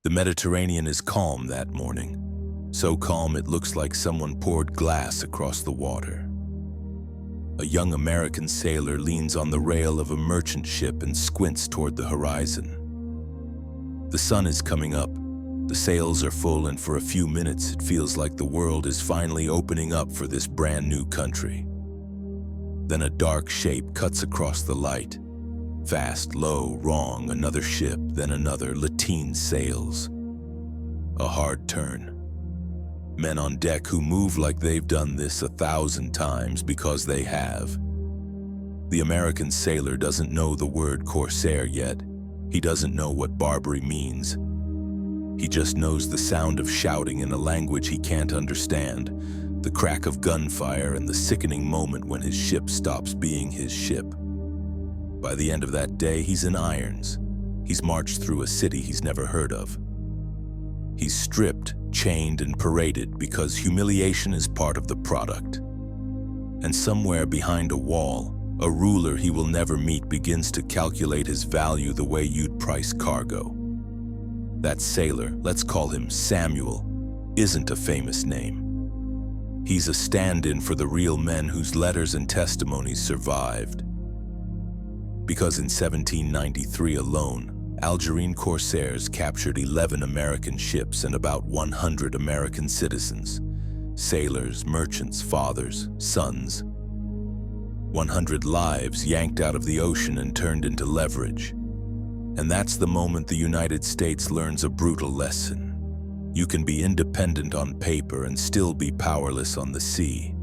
The Mediterranean is calm that morning, so calm it looks like someone poured glass across the water. A young American sailor leans on the rail of a merchant ship and squints toward the horizon. The sun is coming up, the sails are full, and for a few minutes it feels like the world is finally opening up for this brand new country. Then a dark shape cuts across the light. Fast, low, wrong, another ship, then another, lateen sails. A hard turn. Men on deck who move like they've done this 1,000 times because they have. The American sailor doesn't know the word corsair yet. He doesn't know what Barbary means. He just knows the sound of shouting in a language he can't understand, the crack of gunfire, and the sickening moment when his ship stops being his ship. By the end of that day, he's in irons. He's marched through a city he's never heard of. He's stripped, chained, and paraded because humiliation is part of the product. And somewhere behind a wall, a ruler he will never meet begins to calculate his value the way you'd price cargo. That sailor, let's call him Samuel, isn't a famous name. He's a stand-in for the real men whose letters and testimonies survived. Because in 1793 alone, Algerine corsairs captured 11 American ships and about 100 American citizens, sailors, merchants, fathers, sons. 100 lives yanked out of the ocean and turned into leverage. And that's the moment the United States learns a brutal lesson. You can be independent on paper and still be powerless on the sea.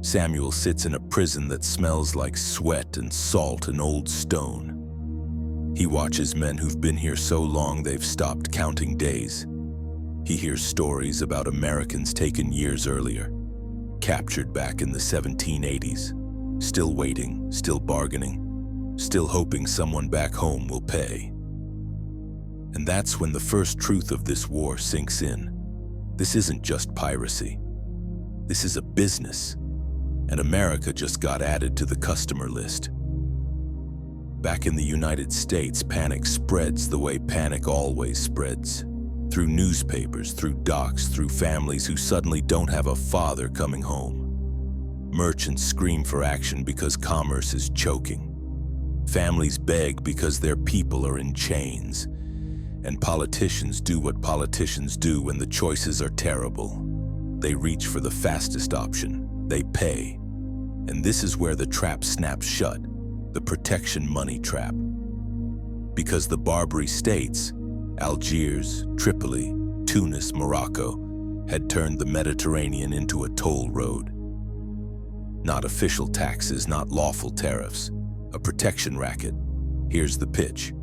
Samuel sits in a prison that smells like sweat and salt and old stone. He watches men who've been here so long they've stopped counting days. He hears stories about Americans taken years earlier, captured back in the 1780s, still waiting, still bargaining, still hoping someone back home will pay. And that's when the first truth of this war sinks in. This isn't just piracy. This is a business. And America just got added to the customer list. Back in the United States, panic spreads the way panic always spreads. Through newspapers, through docks, through families who suddenly don't have a father coming home. Merchants scream for action because commerce is choking. Families beg because their people are in chains. And politicians do what politicians do when the choices are terrible. They reach for the fastest option. They pay. And this is where the trap snaps shut, the protection money trap. Because the Barbary states, Algiers, Tripoli, Tunis, Morocco, had turned the Mediterranean into a toll road. Not official taxes, not lawful tariffs, a protection racket. Here's the pitch.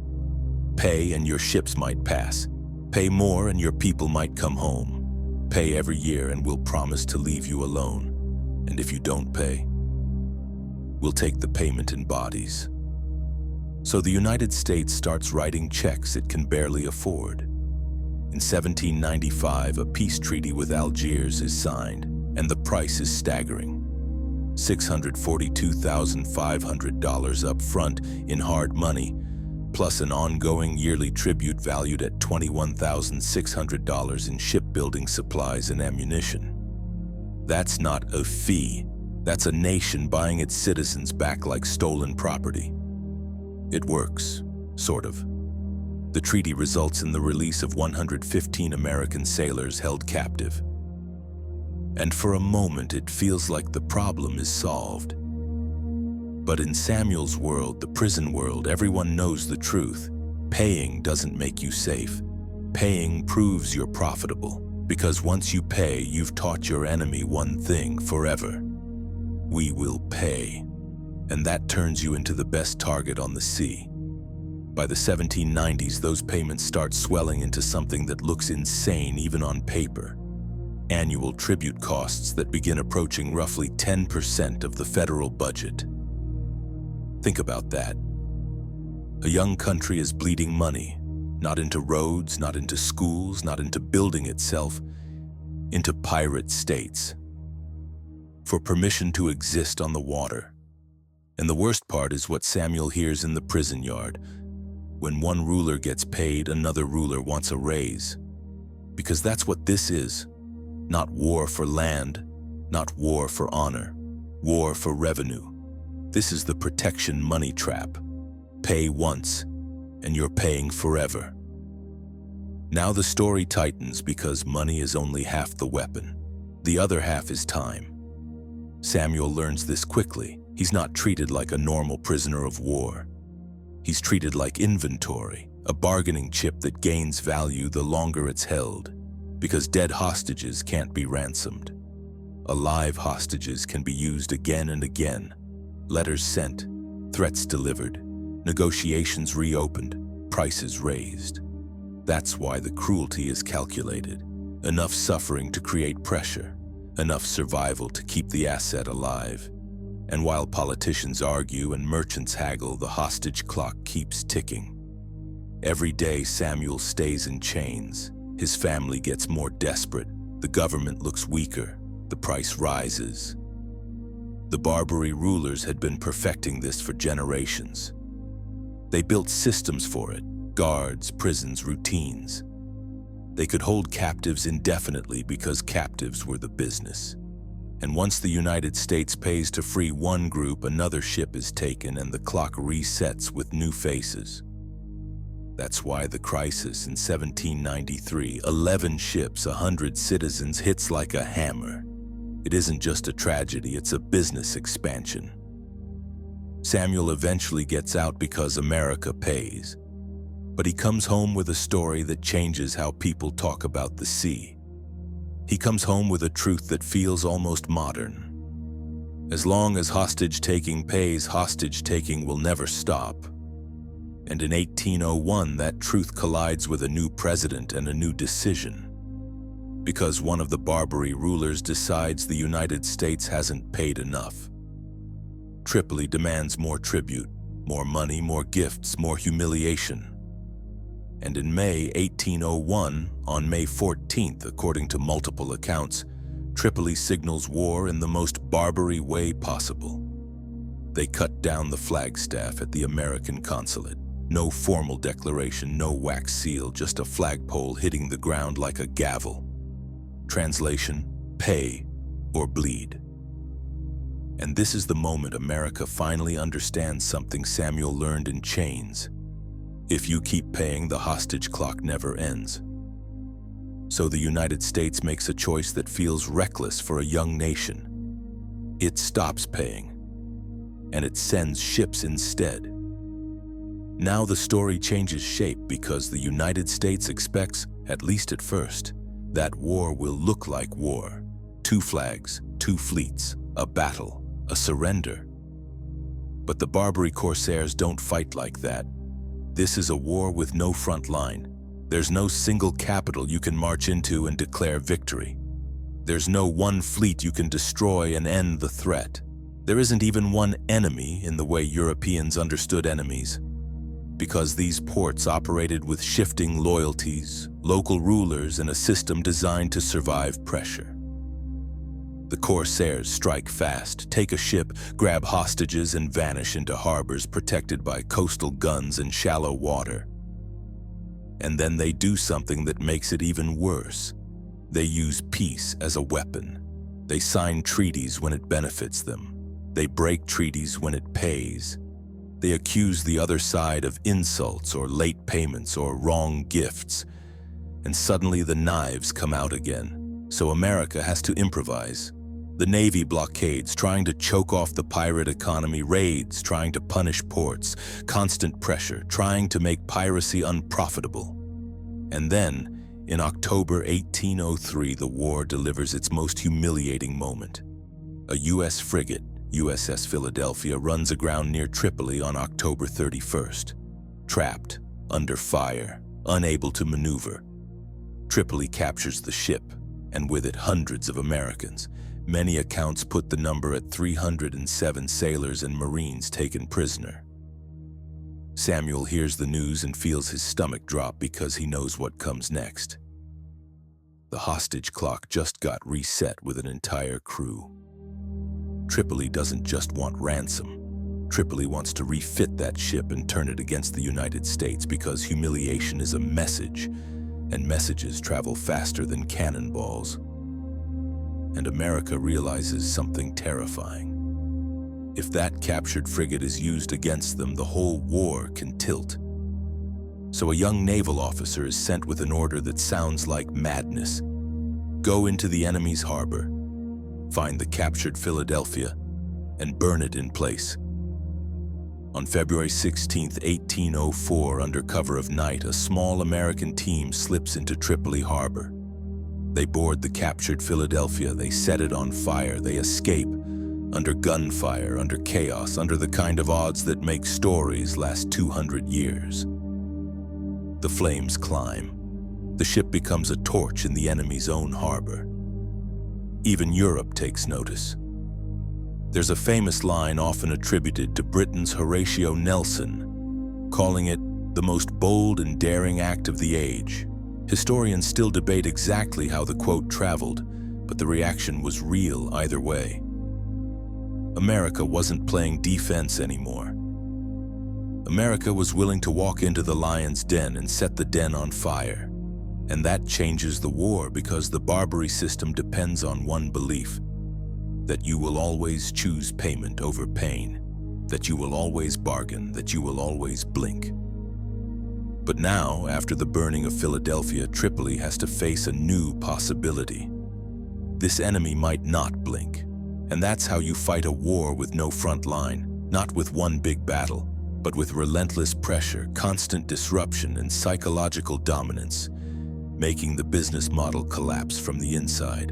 Pay and your ships might pass. Pay more and your people might come home. Pay every year and we'll promise to leave you alone. And if you don't pay, we'll take the payment in bodies. So the United States starts writing checks it can barely afford. In 1795, a peace treaty with Algiers is signed, and the price is staggering. $642,500 up front in hard money, plus an ongoing yearly tribute valued at $21,600 in shipbuilding supplies and ammunition. That's not a fee. That's a nation buying its citizens back like stolen property. It works, sort of. The treaty results in the release of 115 American sailors held captive. And for a moment, it feels like the problem is solved. But in Samuel's world, the prison world, everyone knows the truth. Paying doesn't make you safe. Paying proves you're profitable. Because once you pay, you've taught your enemy one thing forever. We will pay. And that turns you into the best target on the sea. By the 1790s, those payments start swelling into something that looks insane even on paper. Annual tribute costs that begin approaching roughly 10% of the federal budget. Think about that. A young country is bleeding money. Not into roads, not into schools, not into building itself, into pirate states. For permission to exist on the water. And the worst part is what Samuel hears in the prison yard. When one ruler gets paid, another ruler wants a raise. Because that's what this is. Not war for land, not war for honor, war for revenue. This is the protection money trap. Pay once, and you're paying forever. Now the story tightens because money is only half the weapon. The other half is time. Samuel learns this quickly. He's not treated like a normal prisoner of war. He's treated like inventory, a bargaining chip that gains value the longer it's held, because dead hostages can't be ransomed. Alive hostages can be used again and again. Letters sent, threats delivered, negotiations reopened, prices raised. That's why the cruelty is calculated. Enough suffering to create pressure, enough survival to keep the asset alive. And while politicians argue and merchants haggle, the hostage clock keeps ticking. Every day Samuel stays in chains. His family gets more desperate. The government looks weaker. The price rises. The Barbary rulers had been perfecting this for generations. They built systems for it: guards, prisons, routines. They could hold captives indefinitely because captives were the business. And once the United States pays to free one group, another ship is taken and the clock resets with new faces. That's why the crisis in 1793, 11 ships, 100 citizens, hits like a hammer. It isn't just a tragedy, it's a business expansion. Samuel eventually gets out because America pays. But he comes home with a story that changes how people talk about the sea. He comes home with a truth that feels almost modern. As long as hostage-taking pays, hostage-taking will never stop. And in 1801, that truth collides with a new president and a new decision. Because one of the Barbary rulers decides the United States hasn't paid enough. Tripoli demands more tribute, more money, more gifts, more humiliation. And in May 1801, on May 14th, according to multiple accounts, Tripoli signals war in the most Barbary way possible. They cut down the flagstaff at the American consulate. No formal declaration, no wax seal, just a flagpole hitting the ground like a gavel. Translation: pay or bleed. And this is the moment America finally understands something Samuel learned in chains. If you keep paying, the hostage clock never ends. So the United States makes a choice that feels reckless for a young nation. It stops paying, and it sends ships instead. Now the story changes shape because the United States expects, at least at first, that war will look like war. 2 flags, 2 fleets, a battle, a surrender. But the Barbary corsairs don't fight like that. This is a war with no front line. There's no single capital you can march into and declare victory. There's no one fleet you can destroy and end the threat. There isn't even one enemy in the way Europeans understood enemies. Because these ports operated with shifting loyalties, local rulers, and a system designed to survive pressure. The corsairs strike fast, take a ship, grab hostages, and vanish into harbors protected by coastal guns and shallow water. And then they do something that makes it even worse. They use peace as a weapon. They sign treaties when it benefits them. They break treaties when it pays. They accuse the other side of insults or late payments or wrong gifts. And suddenly the knives come out again. So America has to improvise. The Navy blockades, trying to choke off the pirate economy, raids, trying to punish ports, constant pressure, trying to make piracy unprofitable. And then, in October 1803, the war delivers its most humiliating moment. A U.S. frigate, USS Philadelphia, runs aground near Tripoli on October 31st. Trapped, under fire, unable to maneuver. Tripoli captures the ship, and with it hundreds of Americans. Many accounts put the number at 307 sailors and Marines taken prisoner. Samuel hears the news and feels his stomach drop because he knows what comes next. The hostage clock just got reset with an entire crew. Tripoli doesn't just want ransom. Tripoli wants to refit that ship and turn it against the United States because humiliation is a message, and messages travel faster than cannonballs. And America realizes something terrifying. If that captured frigate is used against them, the whole war can tilt. So a young naval officer is sent with an order that sounds like madness. Go into the enemy's harbor, find the captured Philadelphia, and burn it in place. On February 16, 1804, under cover of night, a small American team slips into Tripoli harbor. They board the captured Philadelphia, they set it on fire, they escape, under gunfire, under chaos, under the kind of odds that make stories last 200 years. The flames climb. The ship becomes a torch in the enemy's own harbor. Even Europe takes notice. There's a famous line often attributed to Britain's Horatio Nelson, calling it the most bold and daring act of the age. Historians still debate exactly how the quote traveled, but the reaction was real either way. America wasn't playing defense anymore. America was willing to walk into the lion's den and set the den on fire. And that changes the war because the Barbary system depends on one belief: that you will always choose payment over pain, that you will always bargain, that you will always blink. But now, after the burning of Philadelphia, Tripoli has to face a new possibility. This enemy might not blink. And that's how you fight a war with no front line, not with one big battle, but with relentless pressure, constant disruption, and psychological dominance, making the business model collapse from the inside.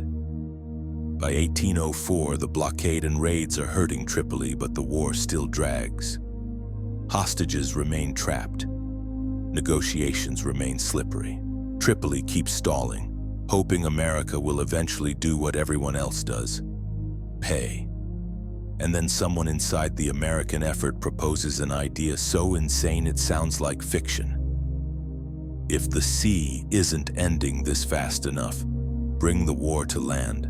By 1804, the blockade and raids are hurting Tripoli, but the war still drags. Hostages remain trapped. Negotiations remain slippery. Tripoli keeps stalling, hoping America will eventually do what everyone else does: pay. And then someone inside the American effort proposes an idea so insane it sounds like fiction. If the sea isn't ending this fast enough, bring the war to land.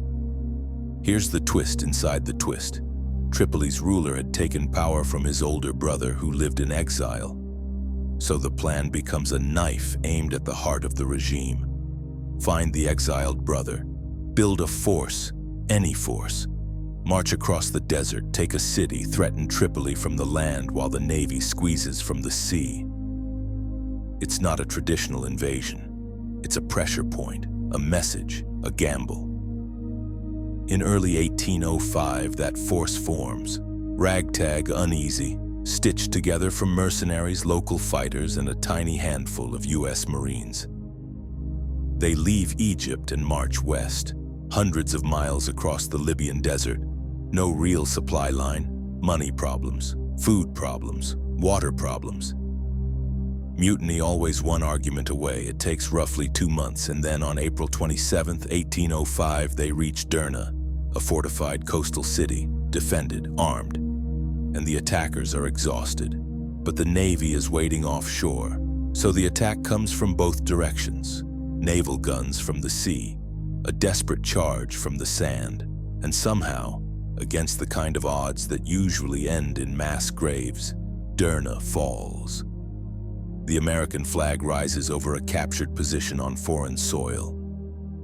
Here's the twist inside the twist. Tripoli's ruler had taken power from his older brother who lived in exile. So the plan becomes a knife aimed at the heart of the regime. Find the exiled brother, build a force, any force. March across the desert, take a city, threaten Tripoli from the land while the Navy squeezes from the sea. It's not a traditional invasion. It's a pressure point, a message, a gamble. In early 1805, that force forms, ragtag, uneasy, stitched together from mercenaries, local fighters, and a tiny handful of U.S. Marines. They leave Egypt and march west, hundreds of miles across the Libyan desert. No real supply line, money problems, food problems, water problems. Mutiny always one argument away. It takes roughly 2 months, and then on April 27, 1805, they reach Derna, a fortified coastal city, defended, armed. And the attackers are exhausted. But the Navy is waiting offshore, so the attack comes from both directions. Naval guns from the sea, a desperate charge from the sand, and somehow, against the kind of odds that usually end in mass graves, Derna falls. The American flag rises over a captured position on foreign soil.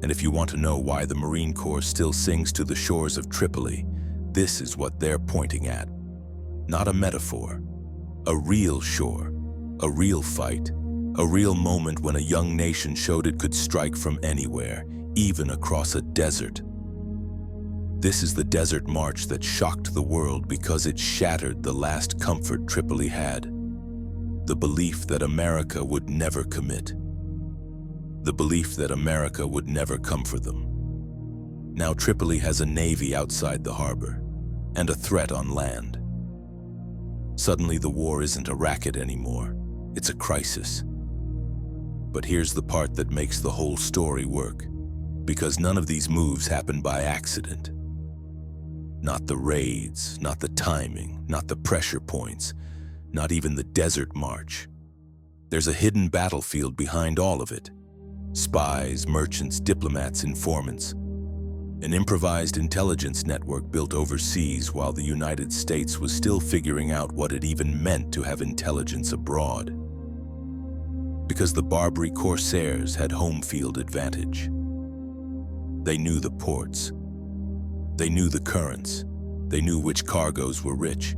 And if you want to know why the Marine Corps still sings to the shores of Tripoli, this is what they're pointing at. Not a metaphor, a real shore, a real fight, a real moment when a young nation showed it could strike from anywhere, even across a desert. This is the desert march that shocked the world because it shattered the last comfort Tripoli had. The belief that America would never commit. The belief that America would never come for them. Now Tripoli has a navy outside the harbor and a threat on land. Suddenly the war isn't a racket anymore, it's a crisis. But here's the part that makes the whole story work, because none of these moves happen by accident. Not the raids, not the timing, not the pressure points, not even the desert march. There's a hidden battlefield behind all of it. Spies, merchants, diplomats, informants. an improvised intelligence network built overseas while the United States was still figuring out what it even meant to have intelligence abroad. Because the Barbary corsairs had home field advantage. They knew the ports. They knew the currents. They knew which cargoes were rich.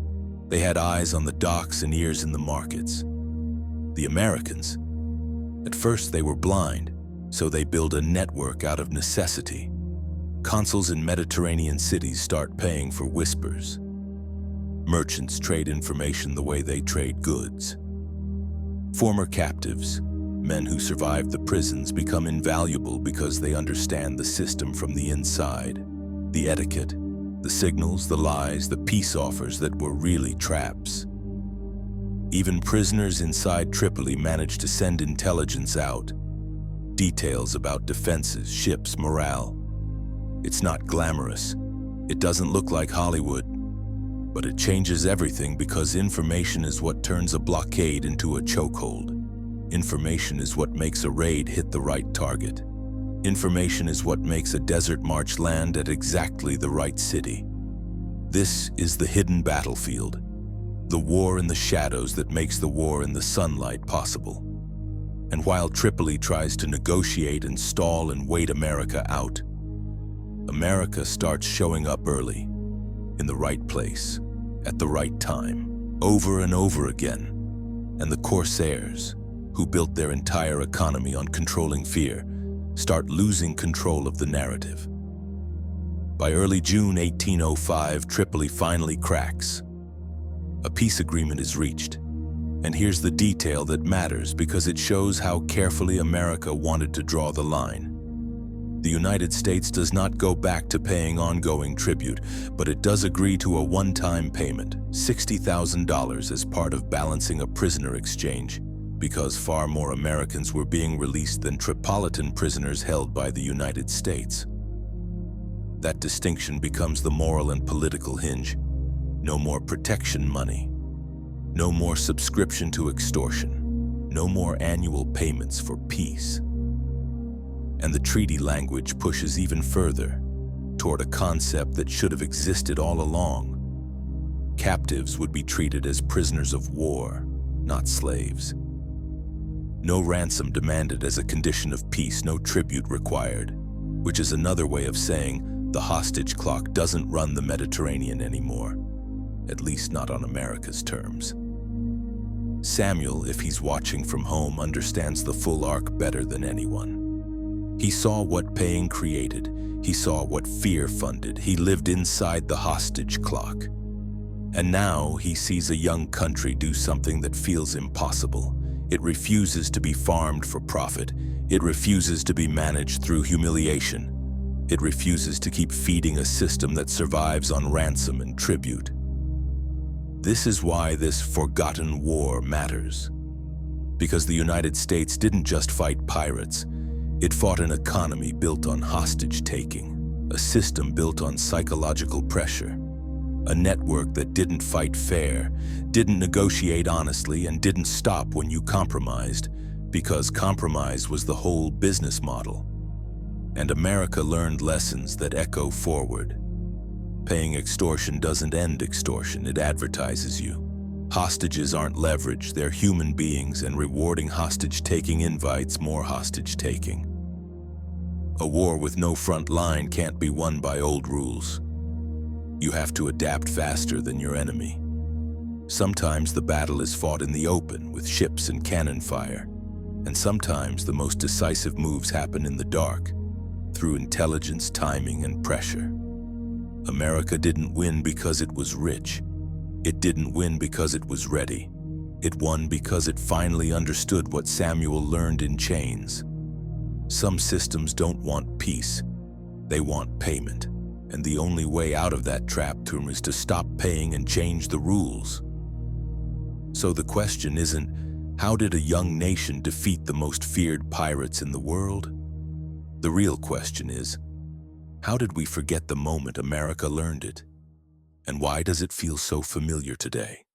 They had eyes on the docks and ears in the markets. The Americans, at first they were blind, so they build a network out of necessity. Consuls in Mediterranean cities start paying for whispers. Merchants trade information the way they trade goods. Former captives, men who survived the prisons, become invaluable because they understand the system from the inside. The etiquette, the signals, the lies, the peace offers that were really traps. Even prisoners inside Tripoli managed to send intelligence out. Details about defenses, ships, morale. It's not glamorous. It doesn't look like Hollywood. But it changes everything because information is what turns a blockade into a chokehold. Information is what makes a raid hit the right target. Information is what makes a desert march land at exactly the right city. This is the hidden battlefield. The war in the shadows that makes the war in the sunlight possible. And while Tripoli tries to negotiate and stall and wait America out, America starts showing up early, in the right place, at the right time, over and over again. And the corsairs, who built their entire economy on controlling fear, start losing control of the narrative. By early June 1805, Tripoli finally cracks. A peace agreement is reached. And here's the detail that matters because it shows how carefully America wanted to draw the line. The United States does not go back to paying ongoing tribute, but it does agree to a one-time payment, $60,000 as part of balancing a prisoner exchange, because far more Americans were being released than Tripolitan prisoners held by the United States. That distinction becomes the moral and political hinge. No more protection money. No more subscription to extortion. No more annual payments for peace. And the treaty language pushes even further toward a concept that should have existed all along. Captives would be treated as prisoners of war, not slaves. No ransom demanded as a condition of peace, no tribute required, which is another way of saying the hostage clock doesn't run the Mediterranean anymore, at least not on America's terms. Samuel, if he's watching from home, understands the full arc better than anyone. He saw what paying created. He saw what fear funded. He lived inside the hostage clock. And now he sees a young country do something that feels impossible. It refuses to be farmed for profit. It refuses to be managed through humiliation. It refuses to keep feeding a system that survives on ransom and tribute. This is why this forgotten war matters. Because the United States didn't just fight pirates. It fought an economy built on hostage-taking, a system built on psychological pressure, a network that didn't fight fair, didn't negotiate honestly, and didn't stop when you compromised, because compromise was the whole business model. And America learned lessons that echo forward. Paying extortion doesn't end extortion, it advertises you. Hostages aren't leverage, they're human beings, and rewarding hostage-taking invites more hostage-taking. A war with no front line can't be won by old rules. You have to adapt faster than your enemy. Sometimes the battle is fought in the open with ships and cannon fire, and sometimes the most decisive moves happen in the dark, through intelligence, timing, and pressure. America didn't win because it was rich. It didn't win because it was ready. It won because it finally understood what Samuel learned in chains. Some systems don't want peace. They want payment. And the only way out of that trap is to stop paying and change the rules. So the question isn't, how did a young nation defeat the most feared pirates in the world? The real question is, how did we forget the moment America learned it? And why does it feel so familiar today?